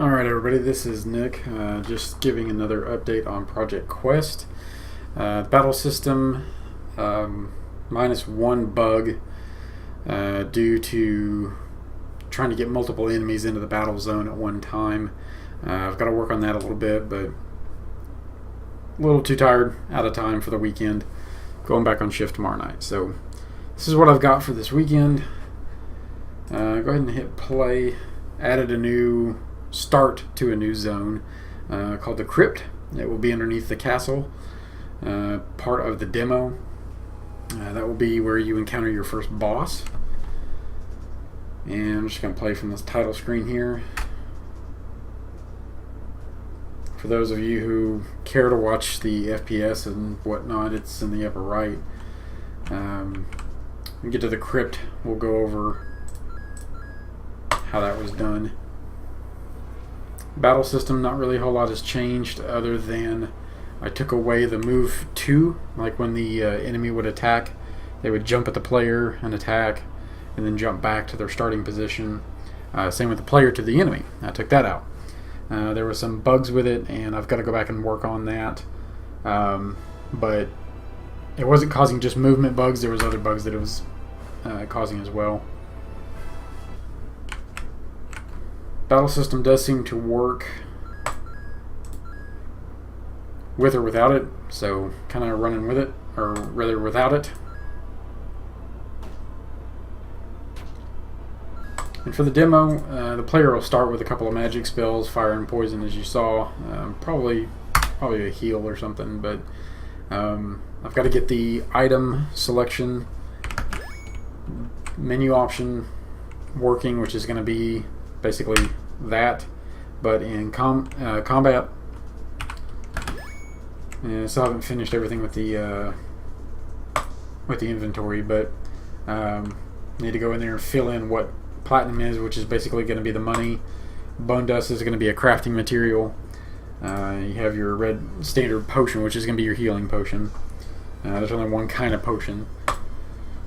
Alright everybody, this is Nick, just giving another update on Project Quest. Battle system, minus one bug due to trying to get multiple enemies into the battle zone at one time. I've got to work on that a little bit, but a little too tired, out of time for the weekend. Going back on shift tomorrow night. So this is what I've got for this weekend. Go ahead and hit play. Added a new start to a new zone called the crypt. It will be underneath the castle, part of the demo. That will be where you encounter your first boss. And I'm just going to play from this title screen here. For those of you who care to watch the FPS and whatnot, it's in the upper right. When we get to the crypt, we'll go over how that was done. Battle system, not really a whole lot has changed other than I took away the move to, like when the enemy would attack, they would jump at the player and attack and then jump back to their starting position. Same with the player to the enemy. I took that out. There were some bugs with it and I've got to go back and work on that. But it wasn't causing just movement bugs, there was other bugs that it was causing as well. Battle system does seem to work with or without it, so kind of running with it, or rather without it. And for the demo, the player will start with a couple of magic spells, fire and poison, as you saw. Probably a heal or something, but I've got to get the item selection menu option working, which is going to be basically that, but in combat. And I still haven't finished everything with the inventory, but need to go in there and fill in what platinum is, which is basically going to be the money. Bone dust is going to be a crafting material. You have your red standard potion, which is going to be your healing potion. There's only one kind of potion.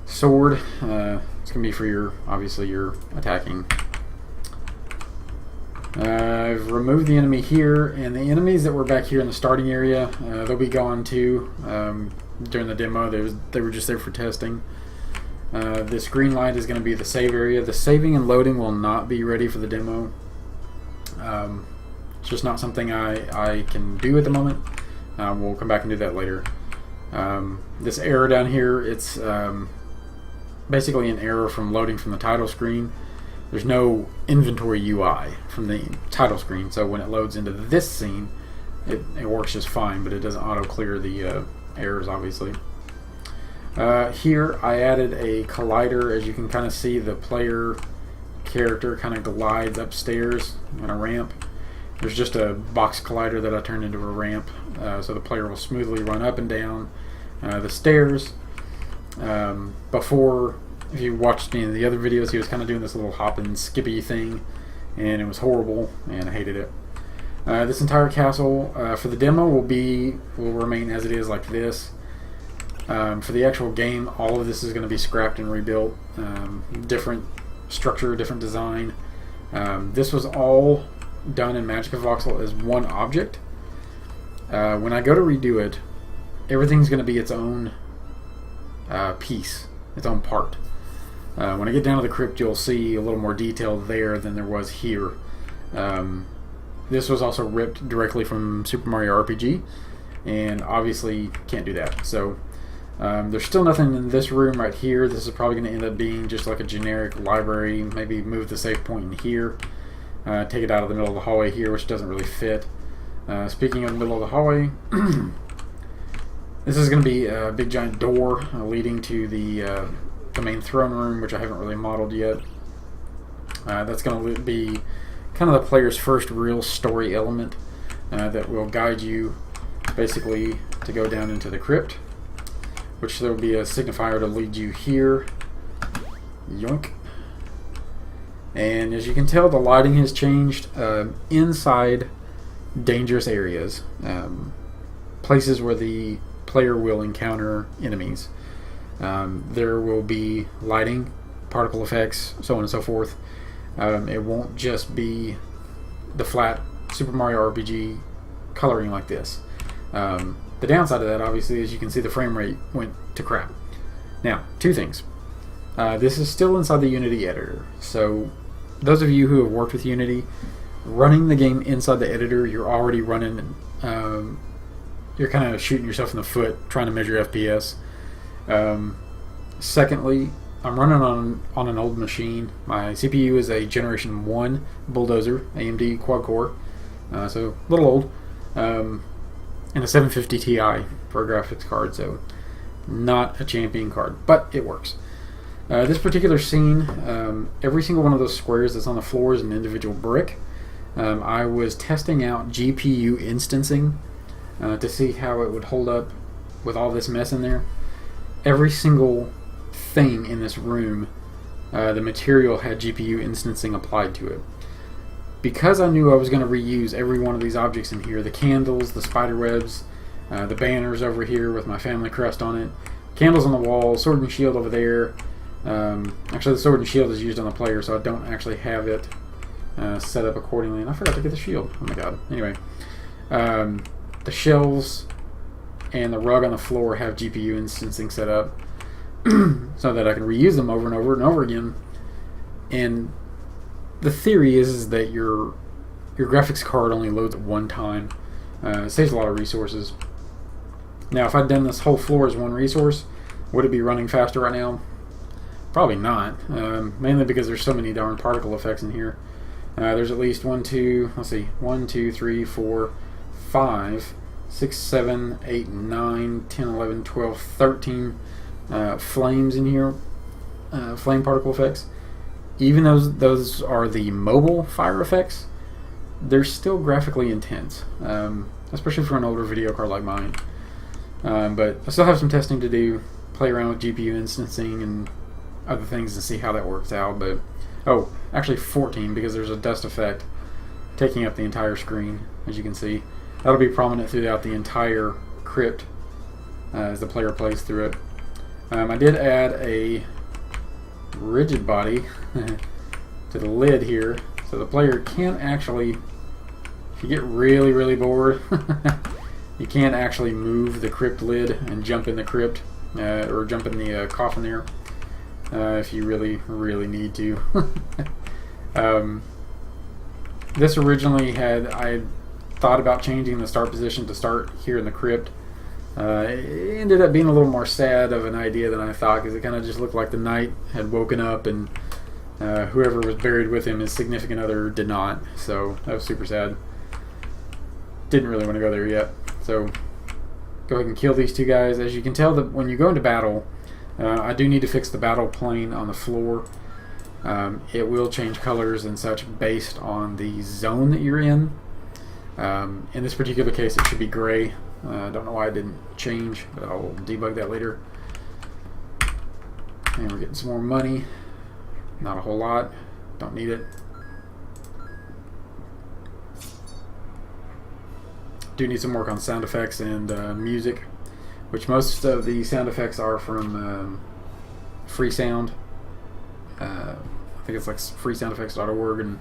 Sword, it's going to be for your, obviously, your attacking. I've removed the enemy here, and the enemies that were back here in the starting area, they'll be gone too. During the demo, they were just there for testing. This green light is going to be the save area. The saving and loading will not be ready for the demo. It's just not something I can do at the moment. We'll come back and do that later. This error down here, it's basically an error from loading from the title screen. There's no inventory UI from the title screen, so when it loads into this scene, it works just fine, but it doesn't auto-clear the errors, obviously. Here, I added a collider. As you can kind of see, the player character kind of glides upstairs on a ramp. There's just a box collider that I turned into a ramp, so the player will smoothly run up and down the stairs. Before, if you watched any of the other videos, he was kind of doing this little hop and skippy thing, and it was horrible, and I hated it. This entire castle for the demo will remain as it is, like this. For the actual game, all of this is going to be scrapped and rebuilt. Different structure, different design. This was all done in Magic of Voxel as one object. When I go to redo it, everything's going to be its own piece, its own part. When I get down to the crypt, you'll see a little more detail there than there was here. This was also ripped directly from Super Mario RPG, and obviously can't do that. So there's still nothing in this room right here. This is probably going to end up being just like a generic library. Maybe move the save point in here. Take it out of the middle of the hallway here, which doesn't really fit. Speaking of the middle of the hallway, this is going to be a big giant door leading to the main throne room, which I haven't really modeled yet. That's going to be kind of the player's first real story element that will guide you basically to go down into the crypt, which there will be a signifier to lead you here. Yoink. And as you can tell, the lighting has changed. Inside dangerous areas, places where the player will encounter enemies, there will be lighting, particle effects, so on and so forth. It won't just be the flat Super Mario RPG coloring like this. The downside of that, obviously, is you can see the frame rate went to crap. Now, two things. This is still inside the Unity editor, so those of you who have worked with Unity, running the game inside the editor, you're already running, you're kind of shooting yourself in the foot trying to measure FPS. Secondly, I'm running on an old machine. My CPU is a Generation 1 Bulldozer, AMD quad-core, so a little old, and a 750 Ti for a graphics card, so not a champion card, but it works. This particular scene, every single one of those squares that's on the floor is an individual brick. I was testing out GPU instancing to see how it would hold up with all this mess in there. Every single thing in this room, the material had GPU instancing applied to it. Because I knew I was going to reuse every one of these objects in here, the candles, the spider webs, the banners over here with my family crest on it, candles on the wall, sword and shield over there. Actually, the sword and shield is used on the player, so I don't actually have it set up accordingly. And I forgot to get the shield. Oh my god. Anyway, the shelves and the rug on the floor have GPU instancing set up so that I can reuse them over and over and over again. And the theory is that your graphics card only loads at one time. It saves a lot of resources. Now, if I'd done this whole floor as one resource, would it be running faster right now? Probably not. Mainly because there's so many darn particle effects in here. There's at least 1, 2, 3, 4, 5, 6, 7, 8, 9, 10, 11, 12, 13 flames in here. Flame particle effects. Even though those are the mobile fire effects, they're still graphically intense, especially for an older video card like mine. But I still have some testing to do, play around with GPU instancing and other things to see how that works out. But oh, actually 14, because there's a dust effect taking up the entire screen, as you can see. That'll be prominent throughout the entire crypt as the player plays through it. I did add a rigid body to the lid here, so the player can't actually, if you get really bored, you can't actually move the crypt lid and jump in the crypt, or jump in the coffin there, if you really need to. This originally I thought about changing the start position to start here in the crypt. It ended up being a little more sad of an idea than I thought, because it kind of just looked like the knight had woken up and whoever was buried with him, his significant other, did not. So that was super sad. Didn't really want to go there yet. So go ahead and kill these two guys. As you can tell, that when you go into battle, I do need to fix the battle plane on the floor. It will change colors and such based on the zone that you're in. In this particular case, it should be gray. I don't know why it didn't change, but I'll debug that later. And we're getting some more money. Not a whole lot. Don't need it. Do need some work on sound effects and music, which most of the sound effects are from Free Sound. I think it's like freesoundeffects.org, and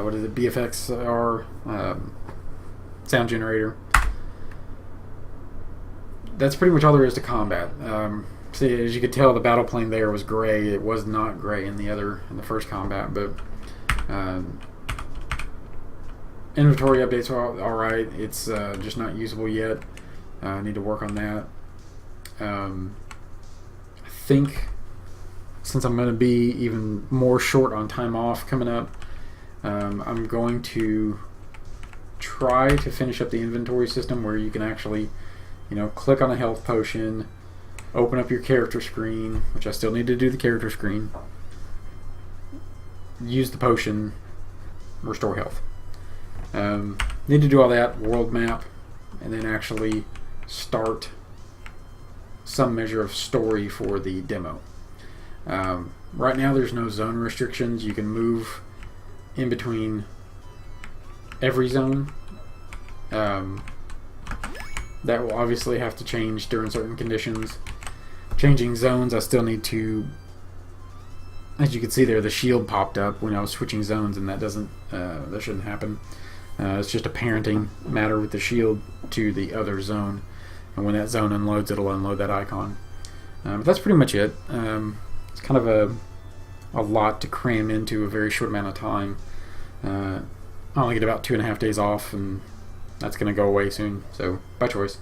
what is it? BFXR sound generator. That's pretty much all there is to combat. See, as you could tell, the battle plane there was gray. It was not gray in the first combat, but inventory updates are all right. It's just not usable yet. I need to work on that. I think since I'm going to be even more short on time off coming up, I'm going to try to finish up the inventory system where you can actually, click on a health potion, open up your character screen, which I still need to do the character screen, use the potion, restore health. Need to do all that, world map, and then actually start some measure of story for the demo. Right now there's no zone restrictions. You can move in between every zone. That will obviously have to change during certain conditions. Changing zones, I still need to as you can see there, the shield popped up when I was switching zones, and that shouldn't happen. It's just a parenting matter with the shield to the other zone, and when that zone unloads, it'll unload that icon. But that's pretty much it. It's kind of a lot to cram into a very short amount of time. I only get about 2.5 days off, and that's going to go away soon, so by choice.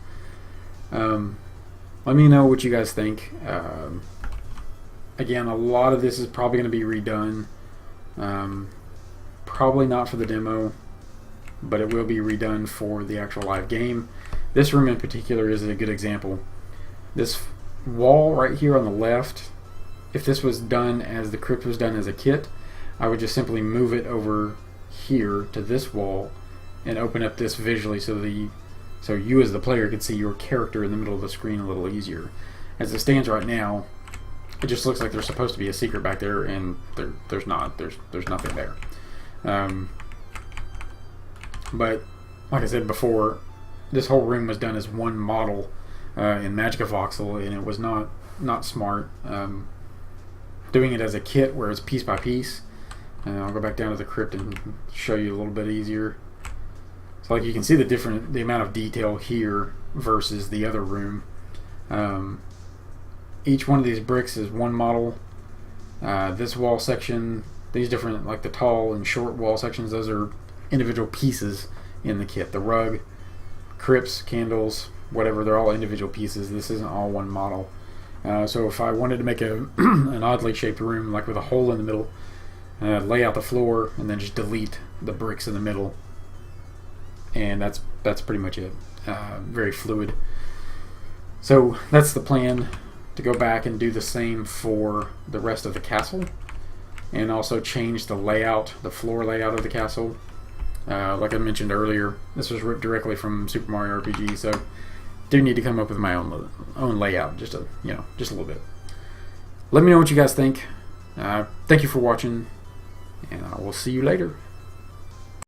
Let me know what you guys think. Again, a lot of this is probably going to be redone. Probably not for the demo, but it will be redone for the actual live game. This room in particular is a good example. This wall right here on the left, if this was done as the crypt was done as a kit, I would just simply move it over here to this wall and open up this visually so you as the player could see your character in the middle of the screen a little easier. As it stands right now, it just looks like there's supposed to be a secret back there, and there's not. There's nothing there. But like I said before, this whole room was done as one model in Magica Voxel, and it was not smart. Doing it as a kit where it's piece by piece. I'll go back down to the crypt and show you a little bit easier. So like you can see the amount of detail here versus the other room. Each one of these bricks is one model. This wall section, these different, like the tall and short wall sections, those are individual pieces in the kit. The rug, crypts, candles, whatever, they're all individual pieces. This isn't all one model. So if I wanted to make an oddly shaped room, like with a hole in the middle, lay out the floor and then just delete the bricks in the middle, and that's pretty much it. Very fluid. So that's the plan, to go back and do the same for the rest of the castle, and also change the layout, the floor layout of the castle. Like I mentioned earlier, this was ripped directly from Super Mario RPG, so do need to come up with my own layout, just a little bit. Let me know what you guys think. Thank you for watching, and I will see you later.